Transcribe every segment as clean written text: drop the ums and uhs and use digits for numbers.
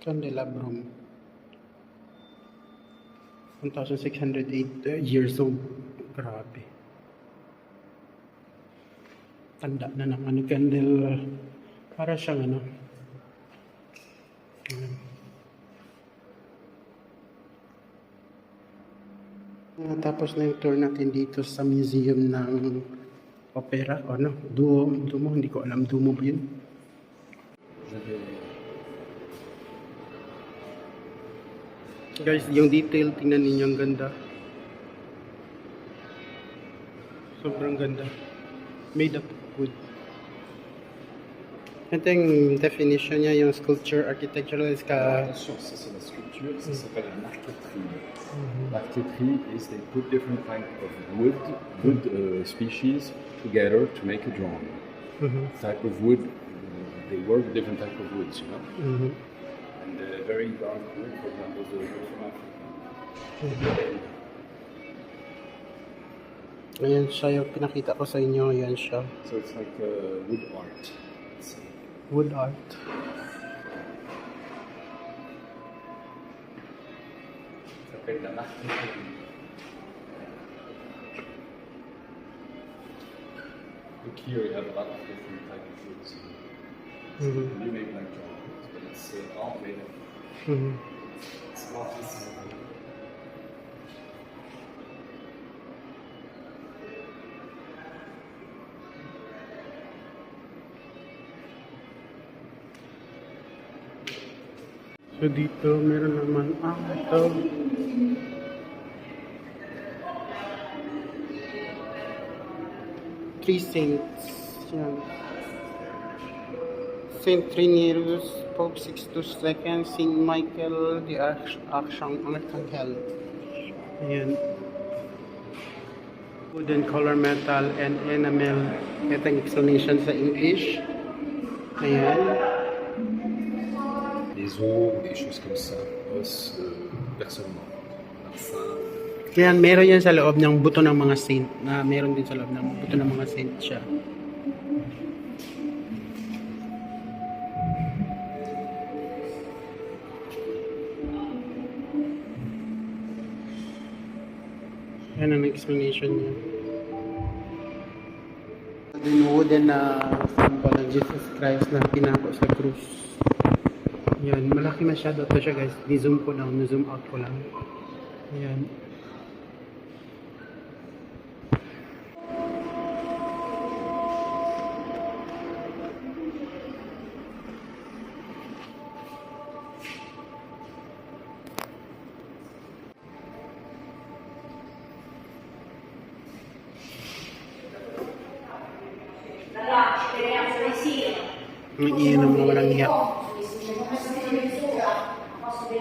Candelabrum. 1,608 years old. Grabe. Tanda na naman ni Candel. Para siyang ano. Tapos na yung tour natin dito sa museum ng opera. O ano? Duomo. Hindi ko alam. Duomo ba yun? Guys, yung detail, tingnan ninyo, ang ganda. Sobrang ganda. Made up of wood. Ito yung definition niya, yung sculpture, architectural is ka... Ça c'est la sculpture, ça s'appelle l'archéterie. L'archéterie is they put different kind of wood species together to make a drawing. Type of wood, they work with different type of woods, you know. And very dark wood, for example, the wood from Africa. Ayan siya, yung pinakita ko sa inyo, ayan siya. So it's like wood art. Wood art. S'appelle la marqueterie. Look here, you have a lot of different type of woods. You make like drawings, but it's all made of. It's not just. So dito meron naman ito. Three saints. Yan. Saint Trinerius, Pope Sixtus II, Saint Michael, the Archangel. Ayan. Wood and color metal and enamel. Ito ang explanation sa English. Ayan. Des os, des choses comme ça, os, personne mort. Yan, meron yan sa loob ng buto ng mga saint. Na meron din sa loob ng buto ng mga saint siya. Yan ang explanation niya. Yung wooden na symbol ng Jesus Christ na pinako sa krus. Yan, malaki masyado ito siya guys. Di-zoom ko na, na-zoom out ko lang. Yan. Ang iyan ng mga walang hiya.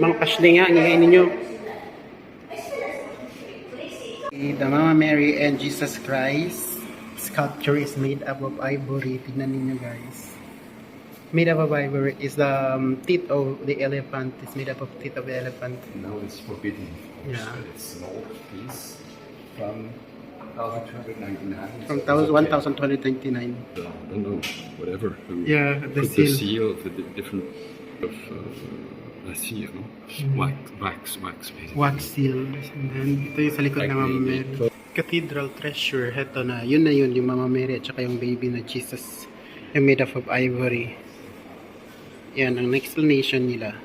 Mga kasli nga, ngayon ninyo. The Mama Mary and Jesus Christ sculpture is made up of ivory. Tignan ninyo guys. Made up of ivory is the teeth of the elephant. It's made up of teeth of the elephant. Now it's forbidden. Yeah. It's an old piece from 1299. From 1299. I don't know, whatever. Yeah, the Put the seal. seal of the different of la cire, no? Wax, basically. Wax seal. And then, ito yung sa likod ng Mama Mary. Cathedral treasure. Heto na. Yun na yun, yung Mama Mary at saka yung baby na Jesus. Yung made up of ivory. Yan, ang explanation nila.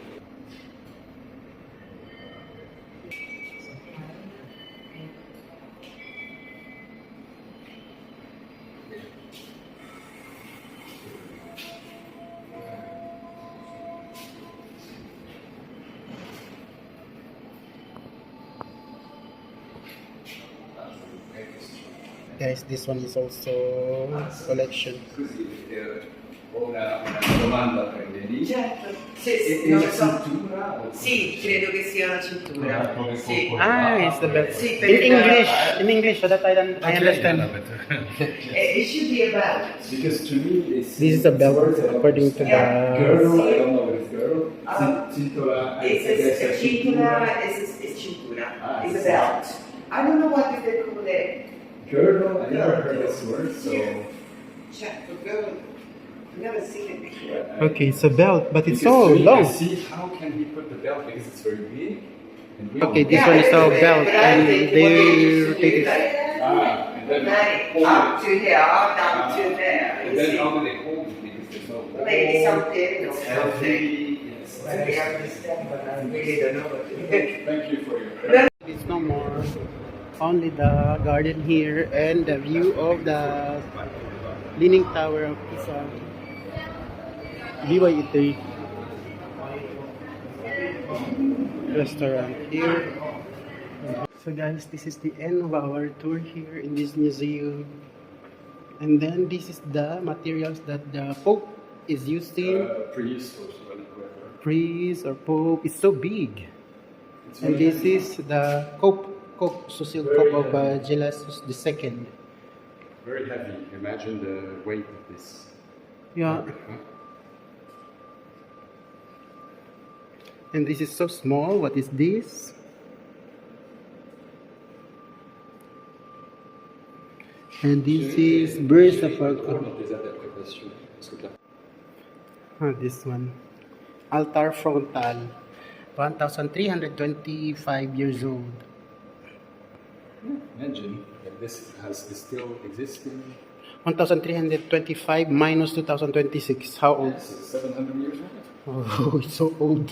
Guys, this one is also collection. Una domanda prendevi? Certo, E non la lo so. cintura? Sì, credo che sia la cintura. Sì. Ah, it's the belt. Sì, In English, so that I understand. It should be a belt. Because to me it's... This is a belt according to the... Girdle, I don't know what is girdle. Cintura, I It's guess a cintura, it's cintura. It's a belt. I don't know what they call it. Girdle, I never heard this word, so... Certo, girdle. Never seen it before. Okay, it's a belt, but it's Because so to me, I long. see how can he put the belt because it's very big. And we Okay, don't- this one is a belt, but I and think they what used to do, rotate it. like, And then hold up it. to here, down to there. And You then see? how do they hold it? Because there's no Maybe hole. something or something. Yes. Maybe I understand, but I really don't know what to do. Thank you for your. It's no more. Only the garden here and the view of the Leaning Tower of Pisa. BYE3 restaurant here. So guys, this is the end of our tour here in this museum. And then this is the materials that the Pope is using. Priest or whatever. Priest or Pope. It's so big. It's And very this is the Cope, social Cope of Gelasius II. very heavy. Imagine the weight of this. Yeah. And this is so small. What is this? And this is burst of Des interprétations. Parce que this one. Altar frontal. 1,325 years old. imagine that this is still existing. 1,325 minus 2026. How old? It's 700 years old. Oh, it's so old.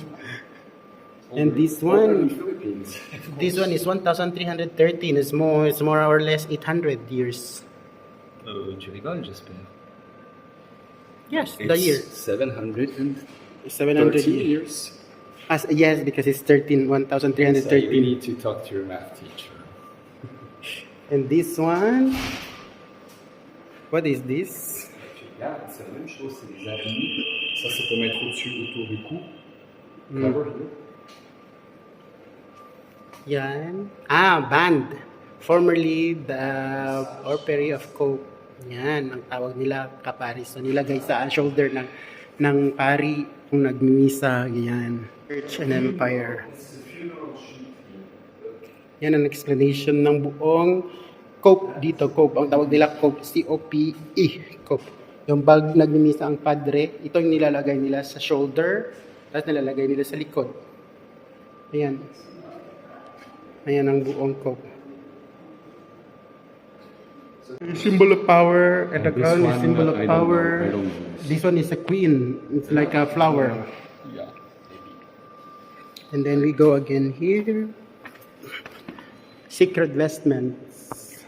And Older- this older one- than Philippines. This one is 1,313. It's more or less 800 years. Tu rigoles, j'espère. Yes, the year. 713 700 years. years. Yes, because it's 13, So you 1,313. need to talk to your math teacher. And this one, what is this? Tu regardes, c'est la même chose, c'est des habits. Ça, c'est pour mettre au-dessus, autour du cou. Cover here. Yan. Band. Formerly the Orphery of Cope. Yan, ang tawag nila kapari. So nilagay sa shoulder ng pari kung nagmimisa. Yan. Church and Empire. Yan ang explanation ng buong Cope dito. Cope. Ang tawag nila Cope. C-O-P-E. Cope. Yung bag nagmimisa ang padre, ito yung nilalagay nila sa shoulder, tapos nilalagay nila sa likod. Ayan. Ayan ang buong Cope. Symbol of power, and the This crown is one, symbol of I don't know. power. I don't know. This one is a queen. It's like a flower. Yeah. And then we go again here. Secret vestments.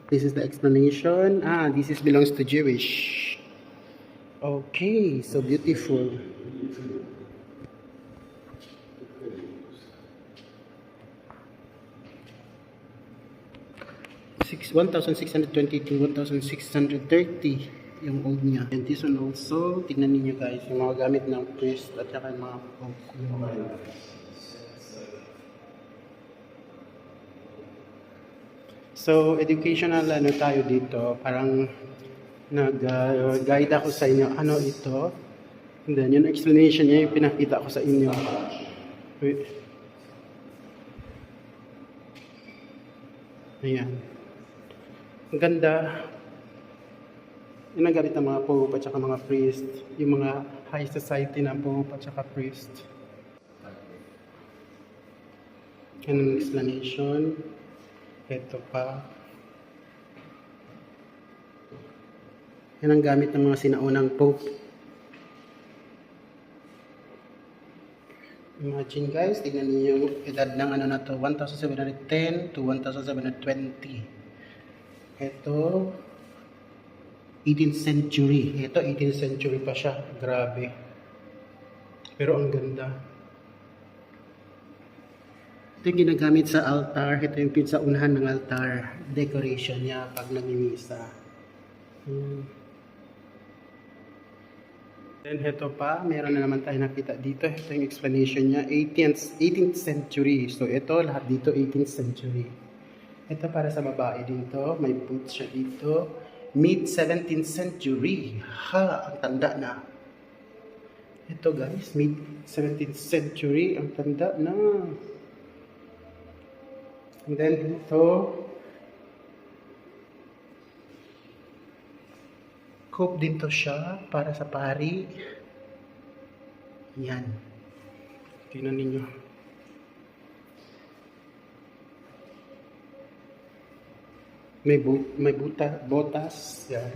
This is the explanation. This is belongs to Jewish. Okay, so beautiful. Six 1,622, 1,630 yung old niya. And this one also, tignan niyo guys, yung mga gamit ng priest at saka yung mga pope. So, educational ano tayo dito, parang nag-guide ako sa inyo, ano ito. And then, yung explanation niya, yung pinakita ko sa inyo. Wait. Ayan. Ang ganda. Yung nagamit ng mga pope at saka mga priest. Yung mga high society ng pope at saka priest. Yan ang explanation. Ito pa. Yan ang gamit ng mga sinaunang pope. Imagine guys, tignan niyo yung edad ng ano na to, 1,710 to 1,720. Ito, 18th century. Ito, 18th century pa siya. Grabe. Pero ang ganda. Ito yung ginagamit sa altar. Ito yung pinsa-unahan ng altar. Decoration niya pag namimisa. Then ito pa, meron na naman tayo nakita dito. Ito yung explanation niya. 18th century. So ito, lahat dito 18th century. Ito para sa babae dito. May boots siya dito. Mid-17th century. Ang tanda na. Ito guys, mid-17th century. Ang tanda na. And then ito, Cope din to siya para sa pari. Yan. Tingnan ninyo. May botas. Yan.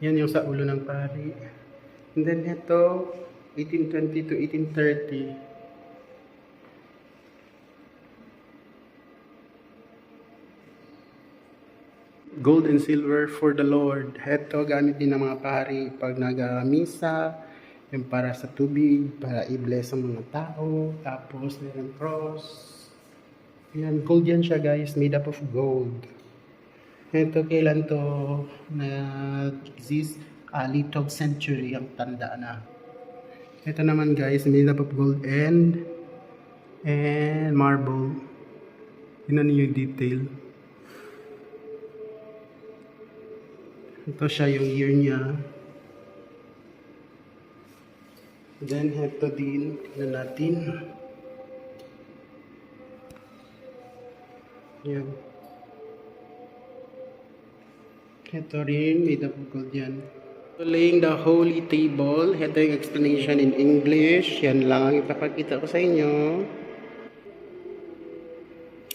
Yan yung sa ulo ng pari. And then ito, 1820 to 1830. Gold and silver for the Lord. Ito, gamit din ng mga pari pag nag-misa, yung para sa tubig, para i-bless ang mga tao. Tapos, meron cross. Yan, gold yan siya guys, made up of gold. Ito, kailan to nag-exist? Early 12th century, ang tanda na. Ito naman guys, made up of gold and marble. Tingnan niyo yung detail. Ito siya yung year niya. Then, ito din. Tignan natin. Yan. Ito rin. Made up of gold yan. So, laying the holy table. Ito yung explanation in English. Yan lang ang ipapakita ko sa inyo.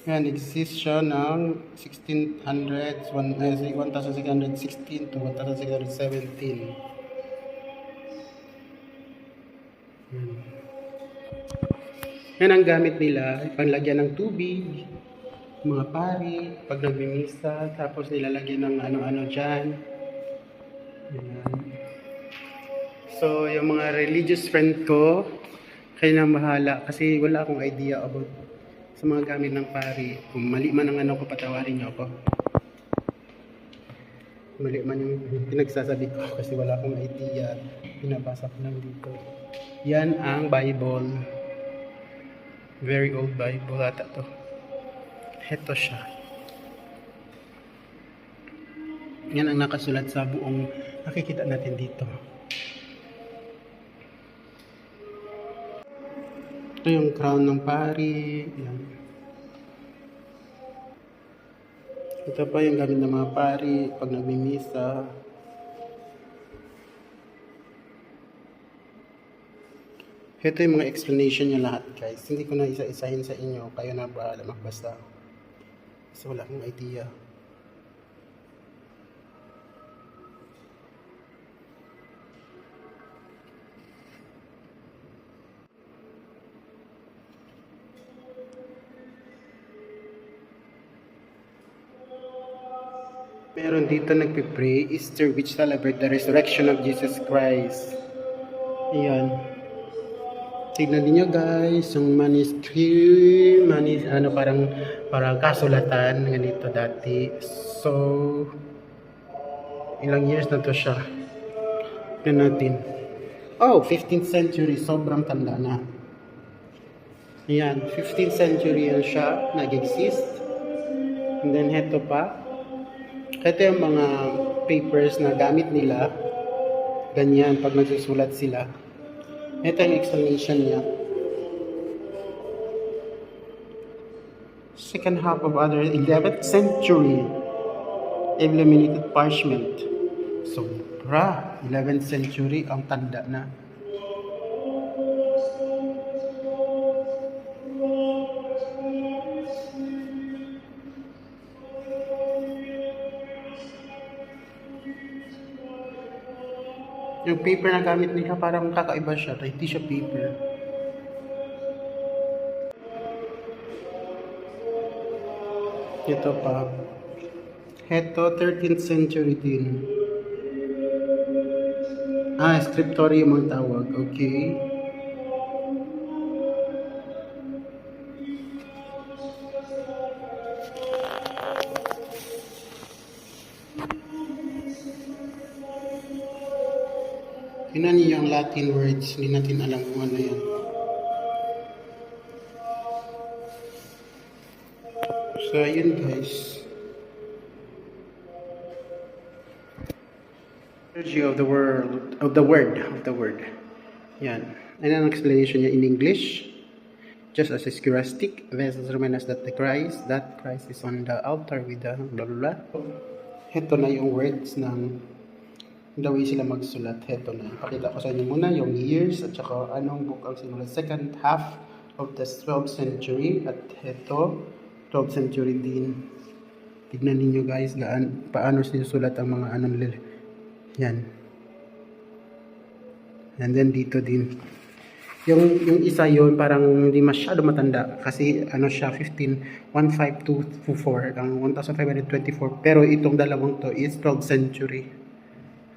Yan, exist siya ng 1600s, 1616 to 1617. Yan ang gamit nila, panlagyan ng tubig, mga pari, pag nagmimisa, tapos nilalagyan ng ano-ano dyan. Yan. So, yung mga religious friend ko, kayo nang bahala kasi wala akong idea about sa mga gamit ng pari. Kung mali man ang ano ko, patawarin niyo ako. Mali man yung pinagsasabi ko kasi wala akong idea. Pinabasa ko lang dito. Yan ang Bible. Very old Bible ata to. Ito siya. Yan ang nakasulat sa buong nakikita natin dito. Ito yung crown ng pari. Yan. Ito pa yung gamit ng mga pari pag nagmimisa. Ito yung mga explanation niya lahat guys. Hindi ko na isa-isahin sa inyo. Kayo na bahala magbasa. Kasi wala akong idea. Meron dito nagpipray, Easter which celebrate the resurrection of Jesus Christ. Ayan. Tignan niyo guys, yung manuscript, parang kasulatan ganito dati. So, ilang years na to siya. Tignan natin. Oh, 15th century, sobrang tanda na. Ayan, 15th century yan siya, nag-exist. And then, heto pa. Ito yung mga papers na gamit nila. Ganyan, pag nagsusulat sila. Ito yung explanation niya. Second half of other 11th century. Illuminated parchment. Sobra. 11th century, ang tanda na. Yung paper na gamit nila parang kakaiba siya. Hindi siya paper. Ito pa. Ito, 13th century din. Scriptorium ang tawag. Okay. Tingnan niyo yung Latin words, hindi natin alam kung ano yan. So, yun guys. Liturgy of the word. Yan. Ano ang explanation niya in English? Just as a scholastic, vessels remain as that Christ is on the altar with the blah blah blah. Heto na yung words ng the way sila magsulat. Heto na. Ipakita ko sa inyo muna yung years at saka anong book ang sinulat. Second half of the 12th century. At heto, 12th century din. Tignan ninyo guys, paano sinusulat ang mga anong yan. And then dito din. Yung isa yon parang hindi masyado matanda kasi ano siya 1524 ang 1524 pero itong dalawang to is 12th century.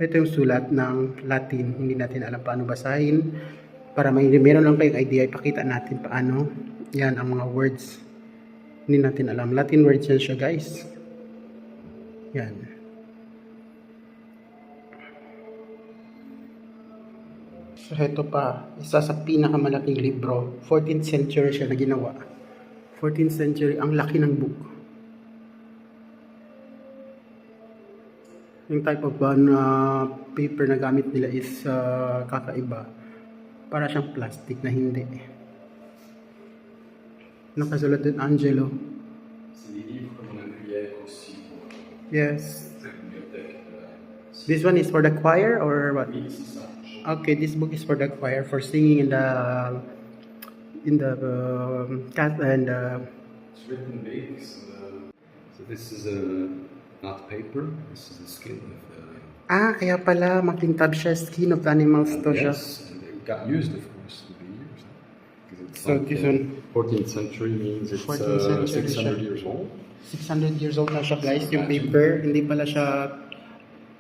Ito yung sulat ng Latin, hindi natin alam paano basahin. Para meron lang kayong idea, ipakita natin paano yan ang mga words. Hindi natin alam, Latin words yan siya guys. Yan. So, ito pa, isa sa pinakamalaking libro. 14th century siya na ginawa. 14th century, ang laki ng book. Yung type of paper na gamit nila is kakaiba. Para siyang plastic na hindi. Nakasulat din Angelo. Yes. This one is for the choir or what? Okay, this book is for the choir for singing in the It's written big. So this is not paper. This is the skin of the. kaya pala makintab siya, skin of the animals to siya. Yes, and it got used, of course, with the years. It's So this one, 14th century means it's 14th century 600 siya. years old. 600 years old na siya guys, yung paper. Hindi pala siya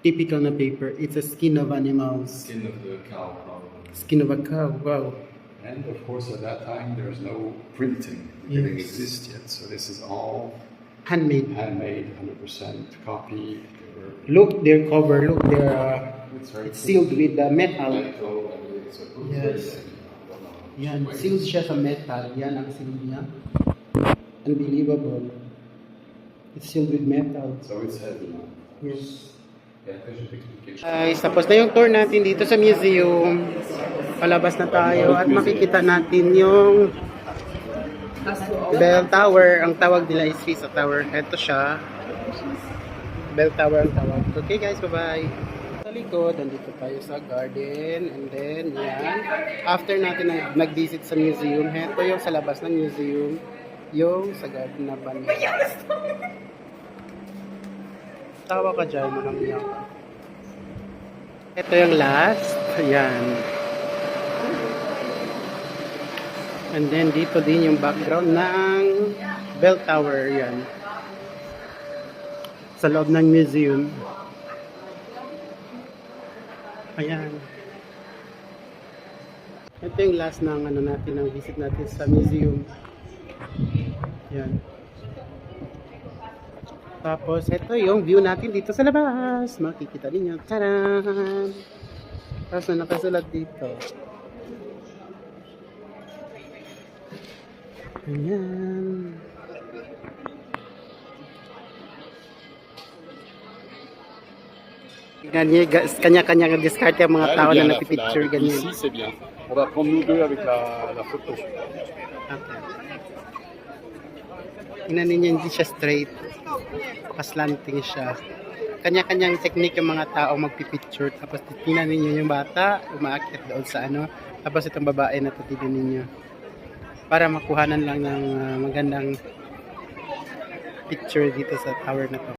typical na paper. It's a skin of animals. Skin of the cow, probably. Skin of a cow, wow. And of course, at that time, there's no printing. It didn't exist yet. So this is all Handmade. handmade, 100% copy. Look, their cover, look, It's very it's sealed with the metal. metal. It's a good Yes. way. Yan, sealed siya sa metal. Yan ang seal niya. Unbelievable. It's sealed with metal. So it's heavy. Yes. Yeah, I should explain. Guys, tapos na yung tour natin dito sa museum. Palabas na tayo at makikita natin yung Bell Tower. Ang tawag nila is Pisa Tower. Ito siya. Bell Tower ang tawag. Okay guys, bye-bye. Sa likod, nandito tayo sa garden. And then, yan. After natin nag-visit sa museum, ito yung sa labas ng museum. Yung sa garden na banda. Tawa ka dyan, mga ka. Ito yung last. Ayan. And then, dito din yung background ng Bell Tower. Ayan. Sa loob ng museum. Ayan. Ito yung last ng natin, ng visit natin sa museum. Ayan. Tapos, ito yung view natin dito sa labas. Makikita ninyo. Taran! Tapos na nakasulat dito. Ayan. Kanya-kanya discard yung mga tao na nagpipicture ganyan. Ici, c'est bien. On va prendre nous deux avec la photo. Okay. Tingnan ninyo, hindi siya straight. Paslanting siya. Kanya-kanyang technique yung mga tao magpipicture. Tapos tingnan ninyo yung bata, umaakyat doon sa Tapos itong babae na tingnan ninyo. Para makuhanan lang ng magandang picture dito sa tower na to.